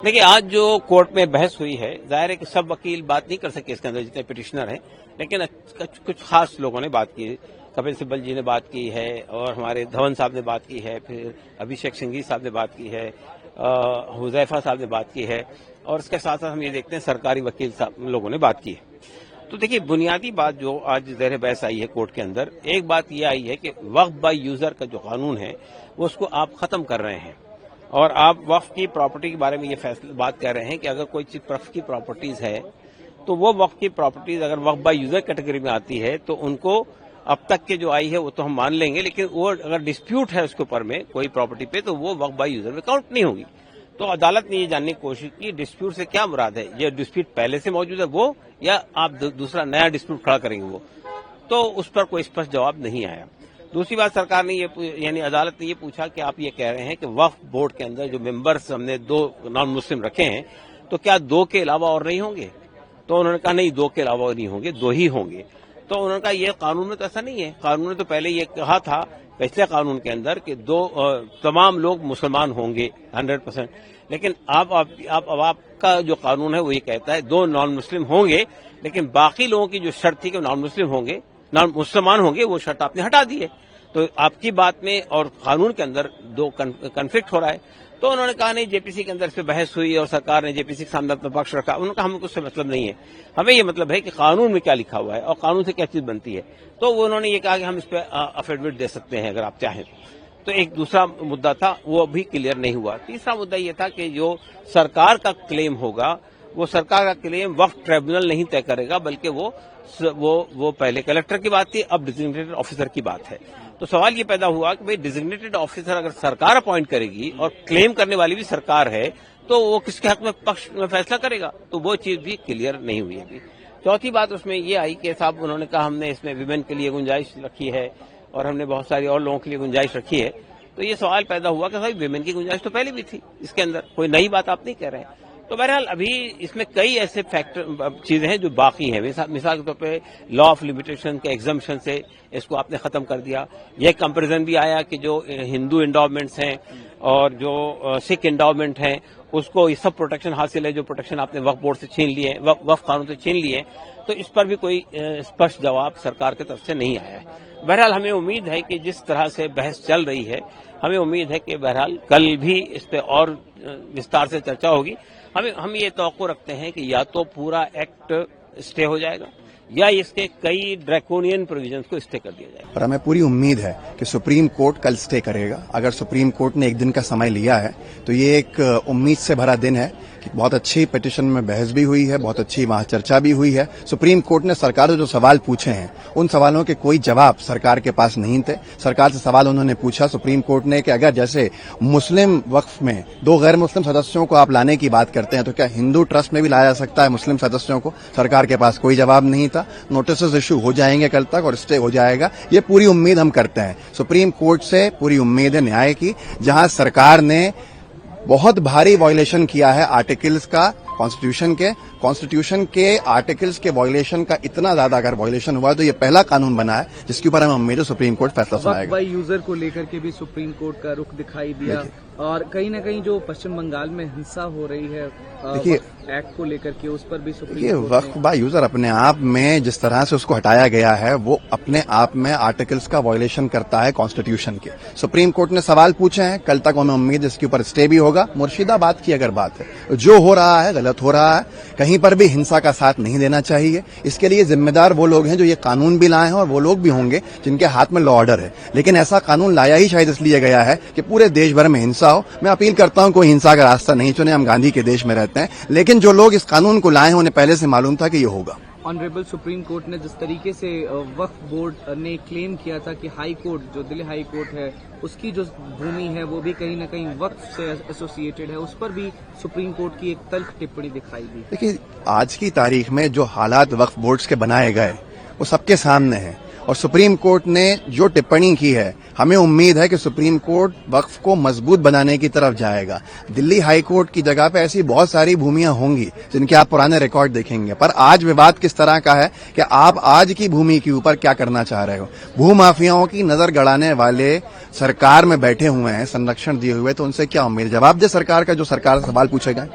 देखिए, आज जो कोर्ट में बहस हुई है, जाहिर है कि सब वकील बात नहीं कर सके इसके अंदर जितने पिटिशनर हैं, लेकिन कुछ खास लोगों ने बात की। कपिल सिब्बल जी ने बात की है और हमारे धवन साहब ने बात की है, फिर अभिषेक सिंघवी साहब ने बात की है, हुजैफा साहब ने बात की है, और इसके साथ साथ हम ये देखते हैं सरकारी वकील साहब लोगों ने बात की है। तो देखिए, बुनियादी बात जो आज ज़ेर बहस आई है कोर्ट के अंदर, एक बात ये आई है कि वक्फ बाय यूजर का जो कानून है वो उसको आप खत्म कर रहे हैं, और आप वक्फ की प्रॉपर्टी के बारे में ये फैसला बात कर रहे हैं कि अगर कोई चीज वक्फ की प्रॉपर्टीज है तो वो वक्फ की प्रॉपर्टीज अगर वक्फ बाय यूजर कैटेगरी में आती है तो उनको अब तक के जो आई है वो तो हम मान लेंगे, लेकिन वो अगर डिस्प्यूट है उसके ऊपर में कोई प्रॉपर्टी पे तो वो वक्फ बाय यूजर में काउंट नहीं होगी। तो अदालत ने ये जानने की कोशिश की डिस्प्यूट से क्या मुराद है, ये डिस्प्यूट पहले से मौजूद है वो या आप दूसरा नया डिस्प्यूट खड़ा करेंगे वो, तो उस पर कोई स्पष्ट जवाब नहीं आया। दूसरी बात, सरकार ने यानी अदालत ने ये पूछा कि आप ये कह रहे हैं कि वक्फ बोर्ड के अंदर जो मेंबर्स हमने 2 नॉन मुस्लिम रखे हैं तो क्या 2 के अलावा और नहीं होंगे? तो उन्होंने कहा नहीं, 2 के अलावा नहीं होंगे, 2 ही होंगे। तो उन्होंने कहा ये कानून में तो ऐसा नहीं है, कानून ने तो पहले ये कहा था पिछले कानून के अंदर कि तमाम लोग मुसलमान होंगे 100%, लेकिन अब आपका जो कानून है वो ये कहता है 2 नॉन मुस्लिम होंगे, लेकिन बाकी लोगों की जो शर्त थी कि नॉन मुस्लिम होंगे, नॉन मुसलमान होंगे, वो शर्त आपने हटा दी है। तो आपकी बात में और कानून के अंदर 2 कन्फ्लिक्ट हो रहा है। तो उन्होंने कहा नहीं, जेपीसी के अंदर इस पर बहस हुई और सरकार ने जेपीसी के सामने अपना पक्ष रखा। उन्होंने कहा हमें उससे मतलब नहीं है, हमें ये मतलब है कि कानून में क्या लिखा हुआ है और कानून से क्या चीज बनती है। तो वो उन्होंने ये कहा कि हम इस पर अफिडेविट दे सकते हैं अगर आप चाहें। तो एक दूसरा मुद्दा था, वो अभी क्लियर नहीं हुआ। तीसरा मुद्दा ये था कि जो सरकार का क्लेम होगा वो सरकार का क्लेम वक्फ ट्रिब्यूनल नहीं तय करेगा, बल्कि वो पहले कलेक्टर की बात थी, अब डिजिग्नेटेड ऑफिसर की बात है। तो सवाल ये पैदा हुआ कि भाई डिजिग्नेटेड ऑफिसर अगर सरकार अपॉइंट करेगी और क्लेम करने वाली भी सरकार है तो वो किसके हक में पक्ष में फैसला करेगा, तो वो चीज भी क्लियर नहीं हुई अभी। चौथी बात उसमें ये आई कि साहब उन्होंने कहा हमने इसमें विमेन के लिए गुंजाइश रखी है और हमने बहुत सारी और लोगों के लिए गुंजाइश रखी है। तो ये सवाल पैदा हुआ कि भाई विमेन की गुंजाइश तो पहले भी थी, इसके अंदर कोई नई बात आप नहीं कह रहे हैं। तो बहरहाल अभी इसमें कई ऐसे फैक्टर चीजें हैं जो बाकी हैं। मिसाल के तौर पे लॉ ऑफ लिमिटेशन के एग्जम्पशन से इसको आपने खत्म कर दिया। यह कंपैरिजन भी आया कि जो हिंदू एंडोवमेंट्स हैं और जो सिख एंडोवमेंट हैं उसको ये सब प्रोटेक्शन हासिल है, जो प्रोटेक्शन आपने वक्फ बोर्ड से छीन लिए, वक्फ कानून से छीन लिए। तो इस पर भी कोई स्पष्ट जवाब सरकार की तरफ से नहीं आया है। बहरहाल हमें उम्मीद है कि जिस तरह से बहस चल रही है, हमें उम्मीद है कि बहरहाल कल भी इस पर और विस्तार से चर्चा होगी। हम ये तवक्को रखते हैं कि या तो पूरा एक्ट स्टे हो जाएगा या इसके कई ड्रैकोनियन प्रोविजंस को स्टे कर दिया जाएगा। और हमें पूरी उम्मीद है कि सुप्रीम कोर्ट कल स्टे करेगा। अगर सुप्रीम कोर्ट ने 1 दिन का समय लिया है तो ये एक उम्मीद से भरा दिन है कि बहुत अच्छी पिटीशन में बहस भी हुई है, बहुत अच्छी वहां चर्चा भी हुई है। सुप्रीम कोर्ट ने सरकार से जो सवाल पूछे हैं उन सवालों के कोई जवाब सरकार के पास नहीं थे। सरकार से सवाल उन्होंने पूछा सुप्रीम कोर्ट ने कि अगर जैसे मुस्लिम वक्फ में 2 गैर मुस्लिम सदस्यों को आप लाने की बात करते हैं तो क्या हिंदू ट्रस्ट में भी लाया जा सकता है मुस्लिम सदस्यों को? सरकार के पास कोई जवाब नहीं था। नोटिस इश्यू हो जाएंगे कल तक और स्टे हो जाएगा, ये पूरी उम्मीद हम करते हैं। सुप्रीम कोर्ट से पूरी उम्मीद है न्याय की, जहां सरकार ने बहुत भारी वायलेशन किया है आर्टिकल्स का कॉन्स्टिट्यूशन के आर्टिकल्स के वायलेशन का। इतना ज्यादा अगर वायलेशन हुआ तो ये पहला कानून बना है जिसके ऊपर हम उम्मीद है सुप्रीम कोर्ट फैसला सुनाएगा। वक्फ बाय यूजर को लेकर के भी सुप्रीम कोर्ट का रुख दिखाई दिया, और कहीं न कहीं जो पश्चिम बंगाल में हिंसा हो रही है देखिए एक्ट को लेकर के, उस पर भी supreme court Waqf by user अपने आप में जिस तरह से उसको हटाया गया है वो अपने आप में आर्टिकल्स का वायलेशन करता है कॉन्स्टिट्यूशन के। सुप्रीम कोर्ट ने सवाल पूछे हैं, कल तक हमें उम्मीद है इसके ऊपर स्टे भी होगा। मुर्शिदाबाद की अगर बात है, जो हो रहा है गलत हो रहा है, कहीं पर भी हिंसा का साथ नहीं देना चाहिए। इसके लिए जिम्मेदार वो लोग हैं जो ये कानून भी लाए हैं और वो लोग भी होंगे जिनके हाथ में लॉ ऑर्डर है। लेकिन ऐसा कानून लाया ही शायद इसलिए गया है कि पूरे देश भर में हिंसा हो। मैं अपील करता हूं कोई हिंसा का रास्ता नहीं चुने, हम गांधी के देश में रहते हैं, लेकिन जो लोग इस कानून को लाए हैं उन्हें पहले से मालूम था कि ये होगा। ऑनरेबल सुप्रीम कोर्ट ने जिस तरीके से वक्फ बोर्ड ने क्लेम किया था कि हाई कोर्ट जो दिल्ली हाई कोर्ट है उसकी जो भूमि है वो भी कहीं न कहीं वक्फ से एसोसिएटेड है, उस पर भी सुप्रीम कोर्ट की एक तल्ख टिप्पणी दिखाई दी। देखिए, आज की तारीख में जो हालात वक्फ बोर्ड्स के बनाए गए वो सबके सामने हैं, और सुप्रीम कोर्ट ने जो टिप्पणी की है हमें उम्मीद है कि सुप्रीम कोर्ट वक्फ को मजबूत बनाने की तरफ जाएगा। दिल्ली हाई कोर्ट की जगह पे ऐसी बहुत सारी भूमियां होंगी जिनके आप पुराने रिकॉर्ड देखेंगे, पर आज विवाद किस तरह का है कि आप आज की भूमि के ऊपर क्या करना चाह रहे हो। भूमाफियाओं की नजर गड़ाने वाले सरकार में बैठे हुए हैं, संरक्षण दिए हुए, तो उनसे क्या उम्मीद? जवाब दे सरकार का जो सरकार सवाल पूछेगा।